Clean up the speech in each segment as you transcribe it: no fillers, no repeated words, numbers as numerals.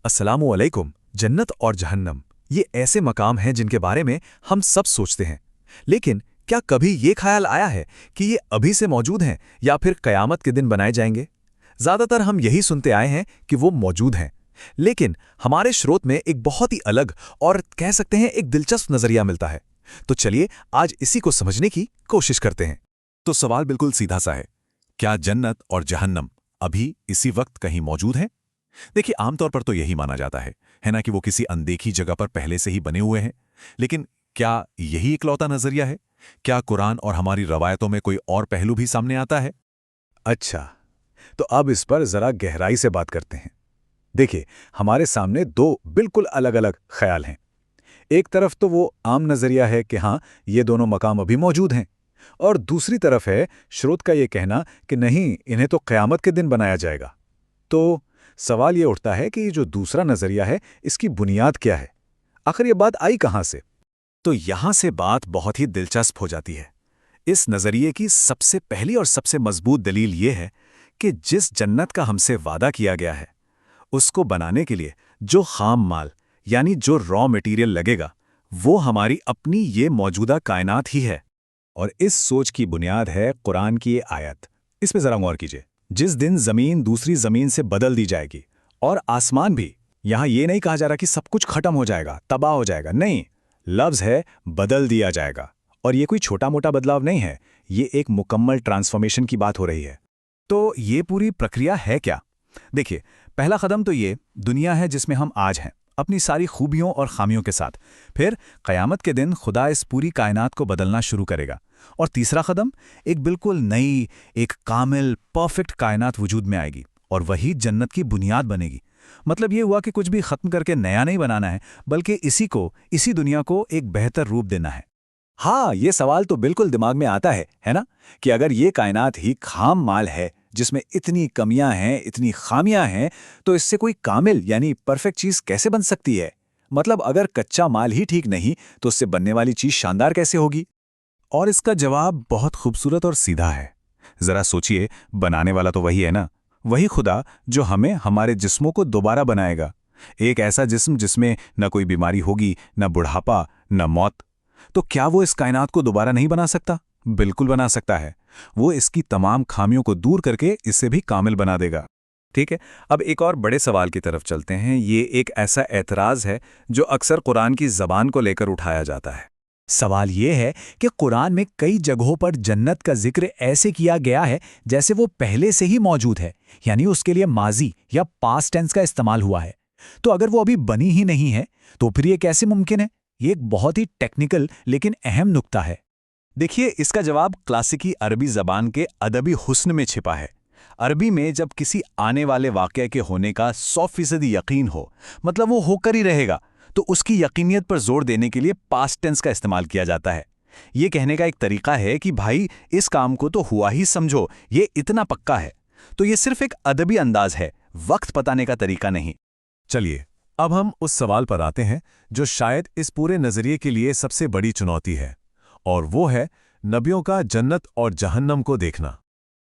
अस्सलामु अलैकुम। जन्नत और जहन्नम ये ऐसे मकाम हैं जिनके बारे में हम सब सोचते हैं, लेकिन क्या कभी ये ख्याल आया है कि ये अभी से मौजूद हैं या फिर क़यामत के दिन बनाए जाएंगे? ज़्यादातर हम यही सुनते आए हैं कि वो मौजूद हैं, लेकिन हमारे स्रोत में एक बहुत ही अलग और कह सकते हैं एक दिलचस्प नज़रिया मिलता है। तो चलिए आज इसी को समझने की कोशिश करते हैं। तो सवाल बिल्कुल सीधा सा है, क्या जन्नत और जहन्नम अभी इसी वक्त कहीं मौजूद हैं? देखिए, आमतौर पर तो यही माना जाता है ना, कि वो किसी अनदेखी जगह पर पहले से ही बने हुए हैं। लेकिन क्या यही इकलौता नजरिया है? क्या कुरान और हमारी रवायतों में कोई और पहलू भी सामने आता है? अच्छा, तो अब इस पर ज़रा गहराई से बात करते हैं। देखिए, हमारे सामने दो बिल्कुल अलग-अलग ख्याल हैं। एक तरफ तो वो आम नज़रिया है कि हाँ, ये दोनों मकाम अभी मौजूद हैं, और दूसरी तरफ है स्रोत का ये कहना कि नहीं, इन्हें तो क़यामत के दिन बनाया जाएगा। तो सवाल ये उठता है कि ये जो दूसरा नज़रिया है, इसकी बुनियाद क्या है? आखिर ये बात आई कहाँ से? तो यहाँ से बात बहुत ही दिलचस्प हो जाती है। इस नज़रिए की सबसे पहली और सबसे मजबूत दलील ये है कि जिस जन्नत का हमसे वादा किया गया है, उसको बनाने के लिए जो खाम माल यानी जो रॉ मटेरियल लगेगा, वो हमारी अपनी ये मौजूदा कायनात ही है। और इस सोच की बुनियाद है कुरान की ये आयत। इसमें ज़रा गौर कीजिए। जिस दिन ज़मीन दूसरी ज़मीन से बदल दी जाएगी और आसमान भी, यहाँ ये नहीं कहा जा रहा कि सब कुछ खत्म हो जाएगा, तबाह हो जाएगा, नहीं, लफ्ज़ है बदल दिया जाएगा। और ये कोई छोटा मोटा बदलाव नहीं है, ये एक मुकम्मल ट्रांसफॉर्मेशन की बात हो रही है। तो ये पूरी प्रक्रिया है क्या? देखिए, पहला कदम तो ये दुनिया है जिसमें हम आज हैं, अपनी सारी खूबियों और खामियों के साथ। फिर क़यामत के दिन खुदा इस पूरी कायनात को बदलना शुरू करेगा। और तीसरा कदम, एक बिल्कुल नई, एक कामिल, परफेक्ट कायनात वजूद में आएगी, और वही जन्नत की बुनियाद बनेगी। मतलब ये हुआ कि कुछ भी ख़त्म करके नया नहीं बनाना है, बल्कि इसी दुनिया को एक बेहतर रूप देना है। हाँ, ये सवाल तो बिल्कुल दिमाग में आता है ना, कि अगर ये कायनात ही खाम माल है, जिसमें इतनी कमियां हैं, इतनी खामियां हैं, तो इससे कोई कामिल यानी परफेक्ट चीज़ कैसे बन सकती है? मतलब अगर कच्चा माल ही ठीक नहीं, तो उससे बनने वाली चीज़ शानदार कैसे होगी? और इसका जवाब बहुत खूबसूरत और सीधा है। ज़रा सोचिए, बनाने वाला तो वही है ना, वही खुदा जो हमें हमारे जिस्मों को दोबारा बनाएगा। एक ऐसा जिस्म जिसमें न कोई बीमारी होगी, न बुढ़ापा, न मौत। तो क्या वो इस कायनात को दोबारा नहीं बना सकता? बिल्कुल बना सकता है। वो इसकी तमाम खामियों को दूर करके इसे भी कामिल बना देगा। ठीक है, अब एक और बड़े सवाल की तरफ चलते हैं। ये एक ऐसा एतराज़ है जो अक्सर कुरान की ज़बान को लेकर उठाया जाता है। सवाल ये है कि कुरान में कई जगहों पर जन्नत का जिक्र ऐसे किया गया है जैसे वो पहले से ही मौजूद है, यानी उसके लिए माजी या पास्ट टेंस का इस्तेमाल हुआ है। तो अगर वो अभी बनी ही नहीं है, तो फिर ये कैसे मुमकिन है? ये एक बहुत ही टेक्निकल लेकिन अहम नुक्ता है। देखिए, इसका जवाब क्लासिकी अरबी ज़बान के अदबी हुस्न में छिपा है। अरबी में जब किसी आने वाले वाक़ये के होने का 100% यकीन हो, मतलब वो होकर ही रहेगा, तो उसकी यकीनियत पर जोर देने के लिए पास्ट टेंस का इस्तेमाल किया जाता है। ये कहने का एक तरीका है कि भाई, इस काम को तो हुआ ही समझो, ये इतना पक्का है। तो ये सिर्फ एक अदबी अंदाज है, वक्त बताने का तरीका नहीं। चलिए, अब हम उस सवाल पर आते हैं जो शायद इस पूरे नज़रिए के लिए सबसे बड़ी चुनौती है, और वो है नबियों का जन्नत और जहन्नम को देखना।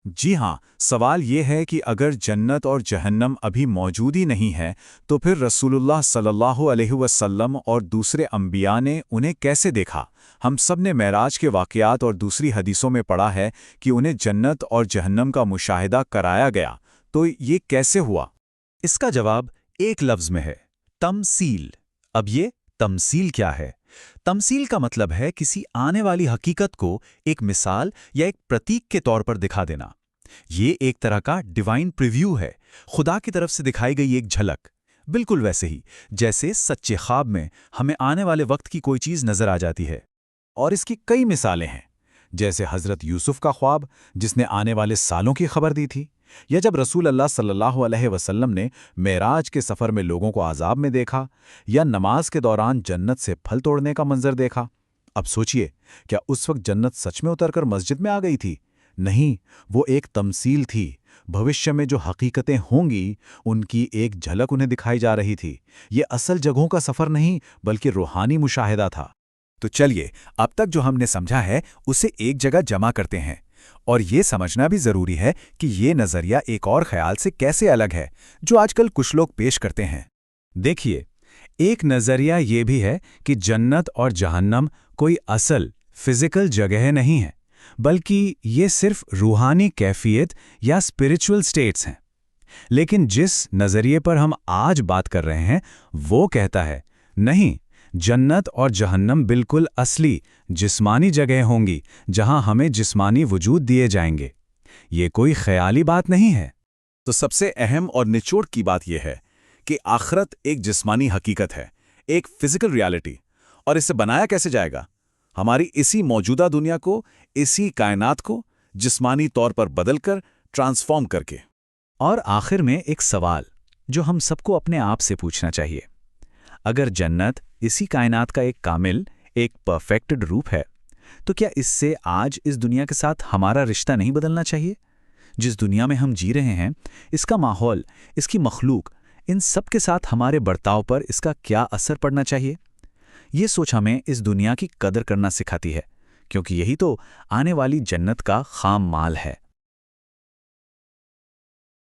जी हाँ, सवाल ये है कि अगर जन्नत और जहन्नम अभी मौजूद ही नहीं है, तो फिर रसूलुल्लाह सल्लल्लाहु अलैहि वसल्लम और दूसरे अंबिया ने उन्हें कैसे देखा? हम सब ने मेराज के वाक़यात और दूसरी हदीसों में पढ़ा है कि उन्हें जन्नत और जहन्नम का मुशाहिदा कराया गया। तो ये कैसे हुआ? इसका जवाब एक लफ्ज़ में है, तमसील। अब ये तमसील क्या है? तमसील का मतलब है किसी आने वाली हकीकत को एक मिसाल या एक प्रतीक के तौर पर दिखा देना। ये एक तरह का डिवाइन प्रीव्यू है, खुदा की तरफ से दिखाई गई एक झलक। बिल्कुल वैसे ही जैसे सच्चे ख्वाब में हमें आने वाले वक्त की कोई चीज़ नज़र आ जाती है। और इसकी कई मिसालें हैं, जैसे हज़रत यूसुफ का ख्वाब जिसने आने वाले सालों की खबर दी थी, या जब रसूल अल्लाह सल्लल्लाहु अलैहि वसल्लम ने मेराज के सफ़र में लोगों को आज़ाब में देखा, या नमाज के दौरान जन्नत से फल तोड़ने का मंजर देखा। अब सोचिए, क्या उस वक्त जन्नत सच में उतरकर मस्जिद में आ गई थी? नहीं, वो एक तमसील थी। भविष्य में जो हकीकतें होंगी, उनकी एक झलक उन्हें दिखाई जा रही थी। ये असल जगहों का सफ़र नहीं, बल्कि रूहानी मुशाहिदा था। तो चलिए, अब तक जो हमने समझा है उसे एक जगह जमा करते हैं। और ये समझना भी ज़रूरी है कि ये नज़रिया एक और ख्याल से कैसे अलग है, जो आजकल कुछ लोग पेश करते हैं। देखिए, एक नज़रिया ये भी है कि जन्नत और जहन्नम कोई असल फिजिकल जगह नहीं है, बल्कि ये सिर्फ रूहानी कैफियत या स्पिरिचुअल स्टेट्स हैं। लेकिन जिस नज़रिए पर हम आज बात कर रहे हैं, वो कहता है, नहीं, जन्नत और जहन्नम बिल्कुल असली, जिस्मानी जगह होंगी, जहां हमें जिस्मानी वजूद दिए जाएंगे। ये कोई ख्याली बात नहीं है। तो सबसे अहम और निचोड़ की बात यह है कि आखिरत एक जिस्मानी हकीकत है, एक फिजिकल रियलिटी। और इससे बनाया कैसे जाएगा? हमारी इसी मौजूदा दुनिया को, इसी कायनात को जिस्मानी तौर पर बदलकर, ट्रांसफॉर्म करके। और आखिर में एक सवाल जो हम सबको अपने आप से पूछना चाहिए। अगर जन्नत इसी कायनात का एक कामिल, एक परफेक्टेड रूप है, तो क्या इससे आज इस दुनिया के साथ हमारा रिश्ता नहीं बदलना चाहिए? जिस दुनिया में हम जी रहे हैं, इसका माहौल, इसकी मखलूक, इन सब के साथ हमारे बर्ताव पर इसका क्या असर पड़ना चाहिए? ये सोच हमें इस दुनिया की कदर करना सिखाती है, क्योंकि यही तो आने वाली जन्नत का खाम माल है।